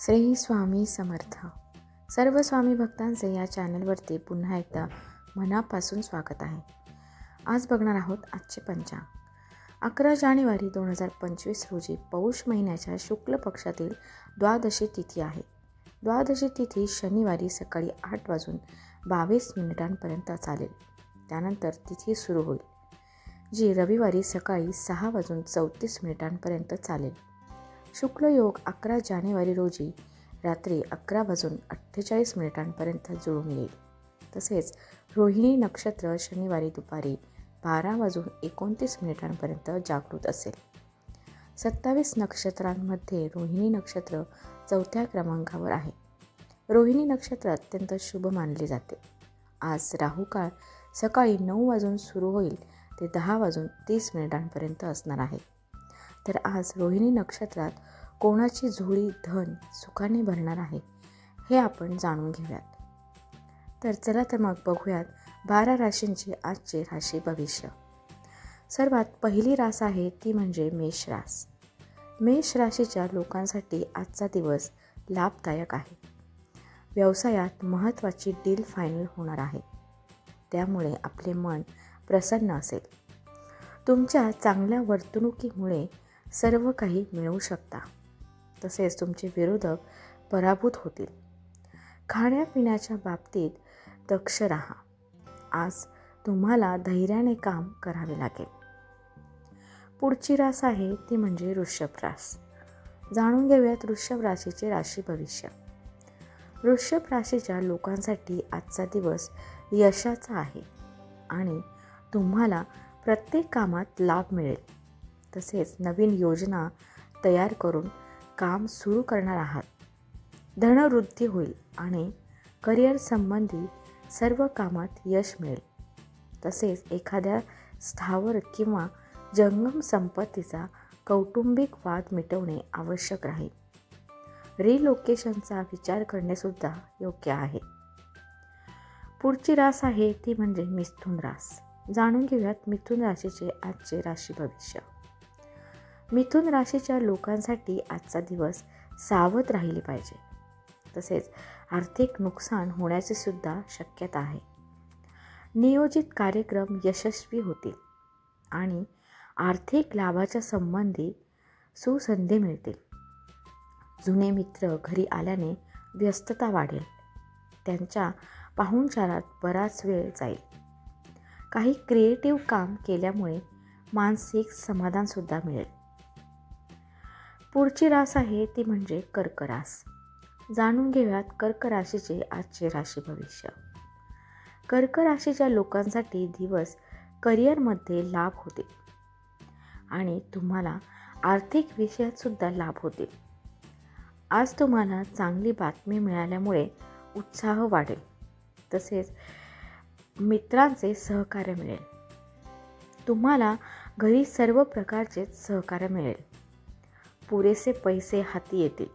श्री स्वामी समर्थ. सर्व स्वामी भक्तांचे या चॅनलवरती पुन्हा एकदा मनापासून स्वागत आहे. आज बघणार आहोत आजचे पंचांग. 11 जानेवारी 2025 रोजी पौष महिन्याच्या शुक्ल पक्षातील द्वादशी तिथी आहे. द्वादशी तिथी शनिवारी सकाळी 8:22 चालेल. त्यानंतर तिथी सुरू होईल, जी रविवारी सकाळी 6:34 चालेल. शुक्ल योग 11 जानेवारी रोजी रात्री 11:48 जुळून येईल. तसेच रोहिणी नक्षत्र शनिवारी दुपारी 12:29 जागृत असेल. 27 नक्षत्रांमध्ये रोहिणी नक्षत्र 4थ्या क्रमांकावर आहे. रोहिणी नक्षत्र अत्यंत शुभ मानले जाते. आज राहुकाळ सकाळी 9 वाजून सुरू होईल ते 10:30 असणार आहे. तर आज रोहिणी नक्षत्रात कोणाची झोळी धन सुखाने भरणार आहे हे आपण जाणून घेऊयात. तर चला तर मग बघूयात 12 राशींची आजचे राशी भविष्य. सर्वात पहिली रास आहे ती म्हणजे मेष रास. मेष राशीच्या लोकांसाठी आजचा दिवस लाभदायक आहे. व्यवसायात महत्त्वाची डील फायनल होणार आहे, त्यामुळे आपले मन प्रसन्न असेल. तुमच्या चांगल्या वर्तणुकीमुळे सर्व काही मिळवू शकता. तसेच तुमचे विरोधक पराभूत होतील. खाण्यापिण्याच्या बाबतीत दक्ष राहा. आज तुम्हाला धैर्याने काम करावे लागेल. पुढची रास आहे ती म्हणजे वृषभ रास. जाणून घेऊयात वृषभ राशीचे राशी भविष्य. वृषभ राशीच्या लोकांसाठी आजचा दिवस यशाचा आहे आणि तुम्हाला प्रत्येक कामात लाभ मिळेल. तसेच नवीन योजना तयार करून काम सुरू करणार आहात. धनवृद्धी होईल आणि करिअर संबंधी सर्व कामात यश मिळेल. तसेच एखाद्या स्थावर किंवा जंगम संपत्तीचा कौटुंबिक वाद मिटवणे आवश्यक राहील. रिलोकेशनचा विचार करणेसुद्धा योग्य आहे. पुढची रास आहे ती म्हणजे मिथुन रास. जाणून घेऊयात मिथुन राशीचे आजचे राशी भविष्य. मिथुन राशीच्या लोकांसाठी आजचा दिवस सावध राहिले पाहिजे. तसेच आर्थिक नुकसान होण्याची सुद्धा शक्यता आहे. नियोजित कार्यक्रम यशस्वी होतील आणि आर्थिक लाभाच्या संबंधी सुसंधी मिळतील. जुने मित्र घरी आल्याने व्यस्तता वाढेल. त्यांच्या पाहुणचारात बराच वेळ जाईल. काही क्रिएटिव्ह काम केल्यामुळे मानसिक समाधानसुद्धा मिळेल. पुढची रास आहे ती म्हणजे कर्क रास. जाणून घेऊयात कर्क राशीचे आजचे राशी भविष्य. कर्क राशीच्या लोकांसाठी दिवस करिअरमध्ये लाभ होतील आणि तुम्हाला आर्थिक विषयात सुद्धा लाभ होतील. आज तुम्हाला चांगली बातमी मिळाल्यामुळे उत्साह वाढेल. तसेच मित्रांचे सहकार्य मिळेल. तुम्हाला घरी सर्व प्रकारचे सहकार्य मिळेल. पुरेसे पैसे हाती येतील,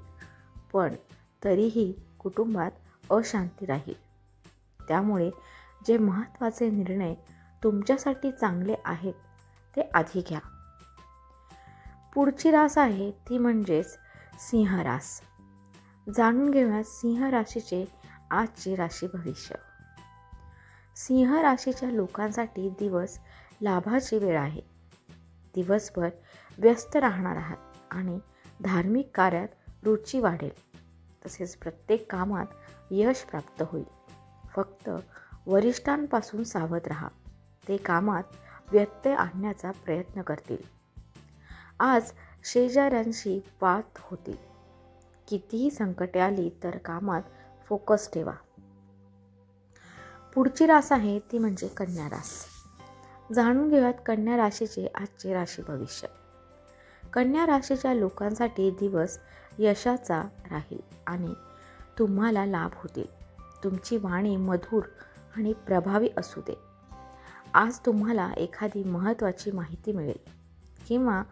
पण तरीही कुटुंबात अशांती राहील. त्यामुळे जे महत्त्वाचे निर्णय तुमच्यासाठी चांगले आहेत ते आधी घ्या. पुढची रास आहे ती म्हणजेच सिंह रास. जाणून घेऊया सिंह राशीचे आजचे राशी भविष्य. सिंह राशीच्या लोकांसाठी दिवस लाभाची वेळ आहे. दिवसभर व्यस्त राहणार आहात आणि धार्मिक कार्यात रुची वाढेल. तसेच प्रत्येक कामात यश प्राप्त होईल. फक्त वरिष्ठांपासून सावध राहा. ते कामात व्यत्यय आणण्याचा प्रयत्न करतील. आज शेजाऱ्यांशी वाद होतील. कितीही संकटे आली तर कामात फोकस ठेवा. पुढची रास आहे ती म्हणजे कन्या रास. जाणून घेऊयात कन्या राशीचे आजचे राशी भविष्य. कन्या राशीच्या लोकांसाठी दिवस यशाचा राहील आणि तुम्हाला लाभ होतील. तुमची वाणी मधुर आणि प्रभावी असू दे. आज तुम्हाला एखादी महत्त्वाची माहिती मिळेल किंवा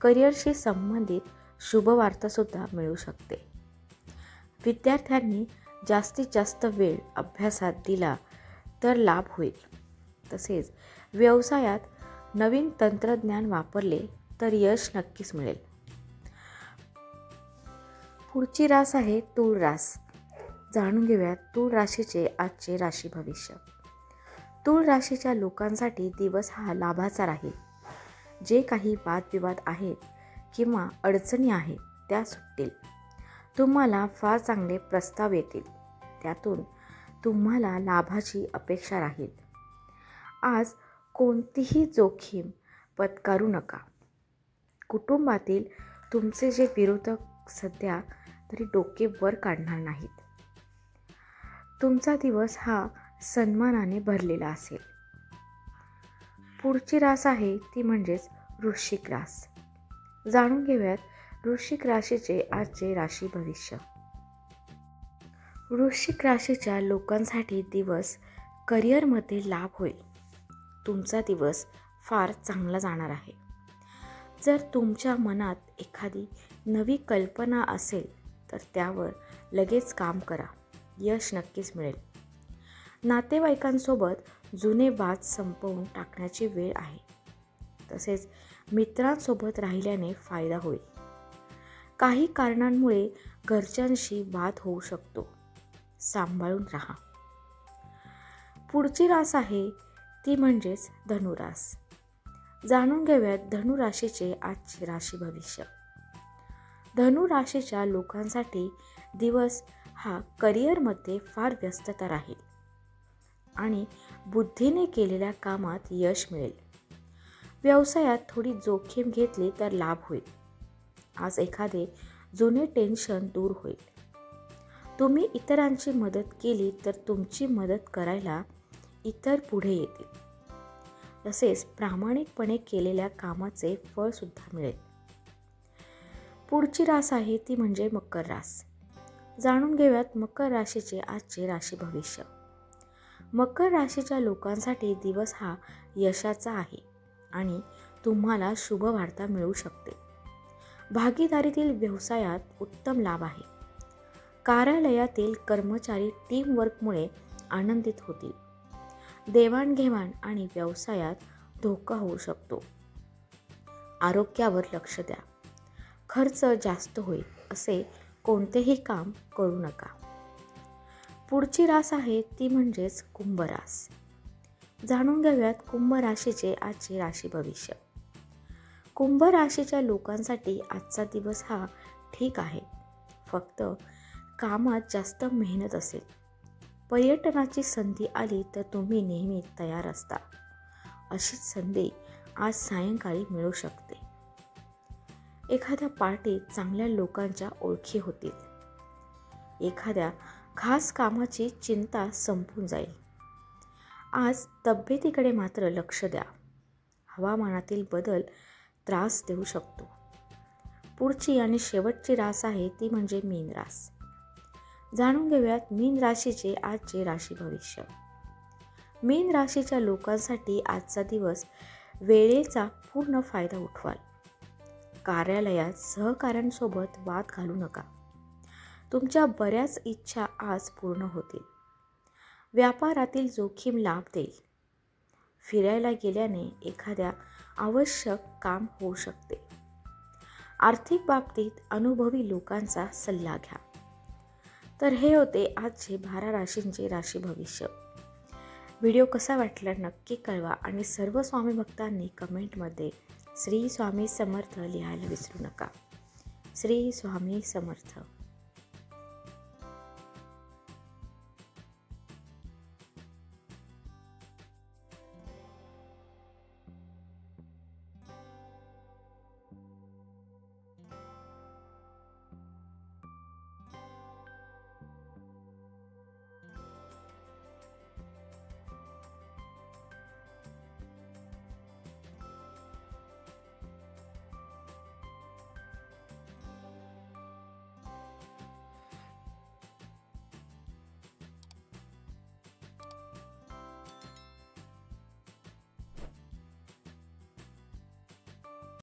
करिअरशी संबंधित शुभवार्तासुद्धा मिळू शकते. विद्यार्थ्यांनी जास्तीत जास्त वेळ अभ्यासात दिला तर लाभ होईल. तसेच व्यवसायात नवीन तंत्रज्ञान वापरले तर यश नक्कीच मिळेल. पुढची रास आहे तूळ रास. जाणून घेऊयात तूळ राशीचे आजचे राशी भविष्य. तूळ राशीच्या लोकांसाठी दिवस हा लाभाचा राहील. जे काही वादविवाद आहेत किंवा अडचणी आहेत त्या सुटतील. तुम्हाला फार चांगले प्रस्ताव येतील. त्यातून तुम्हाला लाभाची अपेक्षा राहील. आज कोणतीही जोखीम पत्करू नका. कुटुंबातील तुमचे जे विरोधक सध्या तरी डोके वर काढणार नाहीत. तुमचा दिवस हा सन्मानाने भरलेला असेल. पुढची रास आहे ती म्हणजेच वृश्चिक रास. जाणून घेऊयात वृश्चिक राशीचे आजचे राशी भविष्य. वृश्चिक राशीच्या लोकांसाठी दिवस करिअरमध्ये लाभ होईल. तुमचा दिवस फार चांगला जाणार आहे. जर तुमच्या मनात एखादी नवी कल्पना असेल तर त्यावर लगेच काम करा. यश नक्कीच मिळेल. नातेवाईकांसोबत जुने वाद संपवून टाकण्याची वेळ आहे. तसेच मित्रांसोबत राहिल्याने फायदा होईल. काही कारणांमुळे घरच्यांशी वाद होऊ शकतो. सांभाळून राहा. पुढची रास आहे ती म्हणजेच धनुरास. जाणून घेऊयात धनुराशीचे आजचे राशी भविष्य. धनुराशीच्या लोकांसाठी दिवस हा करिअरमध्ये फार व्यस्तता राहील आणि बुद्धीने केलेल्या कामात यश मिळेल. व्यवसायात थोडी जोखीम घेतली तर लाभ होईल. आज एखादे जुने टेन्शन दूर होईल. तुम्ही इतरांची मदत केली तर तुमची मदत करायला इतर पुढे येतील. तसेच प्रामाणिकपणे केलेल्या कामाचे फळ सुद्धा मिळेल. पुढची रास आहे ती म्हणजे मकर रास. जाणून घेऊयात मकर राशीचे आजचे राशी भविष्य. मकर राशीच्या लोकांसाठी दिवस हा यशाचा आहे आणि तुम्हाला शुभ वार्ता मिळू शकते. भागीदारीतील व्यवसायात उत्तम लाभ आहे. कार्यालयातील कर्मचारी टीमवर्कमुळे आनंदित होतील. देवाणघेवाण आणि व्यवसायात धोका होऊ शकतो. आरोग्यावर लक्ष द्या. खर्च जास्त होईल असे कोणतेही काम करू नका. पुढची रास आहे ती म्हणजेच कुंभ रास. जाणून घेऊयात कुंभ राशीचे आजचे राशी भविष्य. कुंभ राशीच्या लोकांसाठी आजचा दिवस हा ठीक आहे. फक्त कामात जास्त मेहनत असेल. पर्यटनाची संधी आली तर तुम्ही नेहमी तयार असता. अशीच संधी आज सायंकाळी मिळू शकते. एखाद्या पार्टीत चांगल्या लोकांच्या ओळखी होतील. एखाद्या खास कामाची चिंता संपून जाईल. आज तब्येतीकडे मात्र लक्ष द्या. हवामानातील बदल त्रास देऊ शकतो. पुढची आणि शेवटची रास आहे ती म्हणजे मीन रास. जाणून घेऊयात मीन राशीचे आजचे राशी भविष्य. मीन राशीच्या लोकांसाठी आजचा दिवस वेळेचा पूर्ण फायदा उठवाल. कार्यालयात सहकाऱ्यांसोबत वाद घालू नका. तुमच्या बऱ्याच इच्छा आज पूर्ण होतील. व्यापारातील जोखीम लाभ देईल. फिरायला गेल्याने एखाद्या आवश्यक काम होऊ शकते. आर्थिक बाबतीत अनुभवी लोकांचा सल्ला घ्या. तर हे होते आजचे 12 राशींचे राशी भविष्य. व्हिडिओ कसा वाटला नक्की कळवा आणि सर्व स्वामी भक्तांनी कमेंटमध्ये श्री स्वामी समर्थ लिहायला विसरू नका. श्री स्वामी समर्थ.